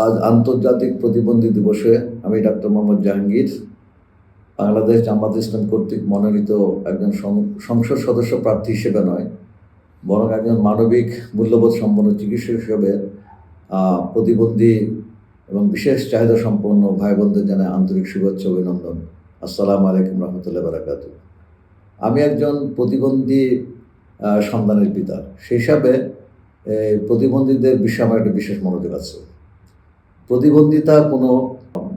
আজ আন্তর্জাতিক প্রতিবন্ধী দিবসে আমি ডাক্তার মোহাম্মদ জাহাঙ্গীর, বাংলাদেশ জামাত ইসলাম কর্তৃক মনোনীত একজন সংসদ সদস্য প্রার্থী হিসেবে নয়, বরং একজন মানবিক মূল্যবোধ সম্পন্ন চিকিৎসক হিসেবে প্রতিবন্ধী এবং বিশেষ চাহিদা সম্পন্ন ভাই বোনদের জানায় আন্তরিক শুভেচ্ছা অভিনন্দন। আসসালামু আলাইকুম রহমতুল্লাহ বারাকাতুহু। আমি একজন প্রতিবন্ধী সন্তানের পিতা, সেই হিসাবে প্রতিবন্ধীদের বিষয়ে আমার একটা বিশেষ মনোযোগ আছে। প্রতিবন্ধিতা কোনো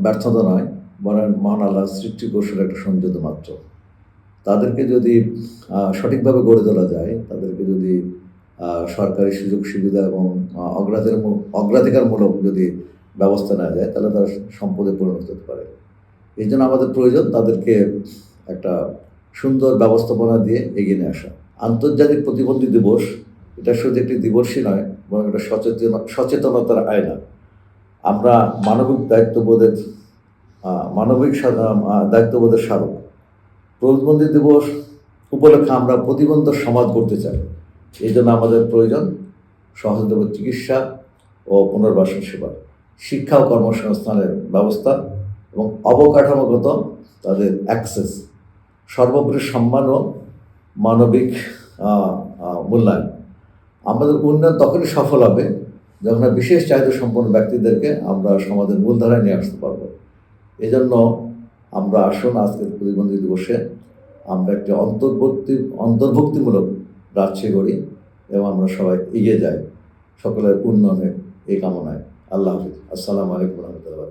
ব্যর্থতা নয়, বরং মহান আল্লাহর সৃষ্টি কৌশলের একটা সংযোজন মাত্র। তাদেরকে যদি সঠিকভাবে গড়ে তোলা যায়, তাদেরকে যদি সরকারি সুযোগ সুবিধা এবং অগ্রাধিকারমূলক যদি ব্যবস্থা নেওয়া যায়, তাহলে তারা সম্পদে পরিণত হতে পারে। এই জন্য আমাদের প্রয়োজন তাদেরকে একটা সুন্দর ব্যবস্থাপনা দিয়ে এগিয়ে নিয়ে আসা। আন্তর্জাতিক প্রতিবন্ধী দিবস এটা শুধু একটি দিবসই নয়, বরং একটা সচেতনতার আয়না। আমরা মানবিক দায়িত্ববোধের স্মারক। প্রতিবন্ধী দিবস উপলক্ষে আমরা প্রতিবন্ধী সমাজ গড়তে চাই। এই জন্য আমাদের প্রয়োজন সহজলভ্য চিকিৎসা ও পুনর্বাসন সেবা, শিক্ষা ও কর্মসংস্থানের ব্যবস্থা এবং অবকাঠামোগত তাদের অ্যাক্সেস, সর্বোপরি সম্মান ও মানবিক মূল্যায়ন। আমাদের উন্নয়ন তখনই সফল হবে যখন বিশেষ চাহিদা সম্পন্ন ব্যক্তিদেরকে আমরা সমাজের মূলধারায় নিয়ে আসতে পারব। এই জন্য আমরা আসুন আজকের প্রতিবন্ধী দিবসে আমরা একটি অন্তর্ভুক্তিমূলক রাজশাহী করি এবং আমরা সবাই এগিয়ে যাই সকলের উন্নয়নের এই কামনায়। আল্লাহ হাফিজ। আসসালামু আলাইকুম রহমতুল্লাহ।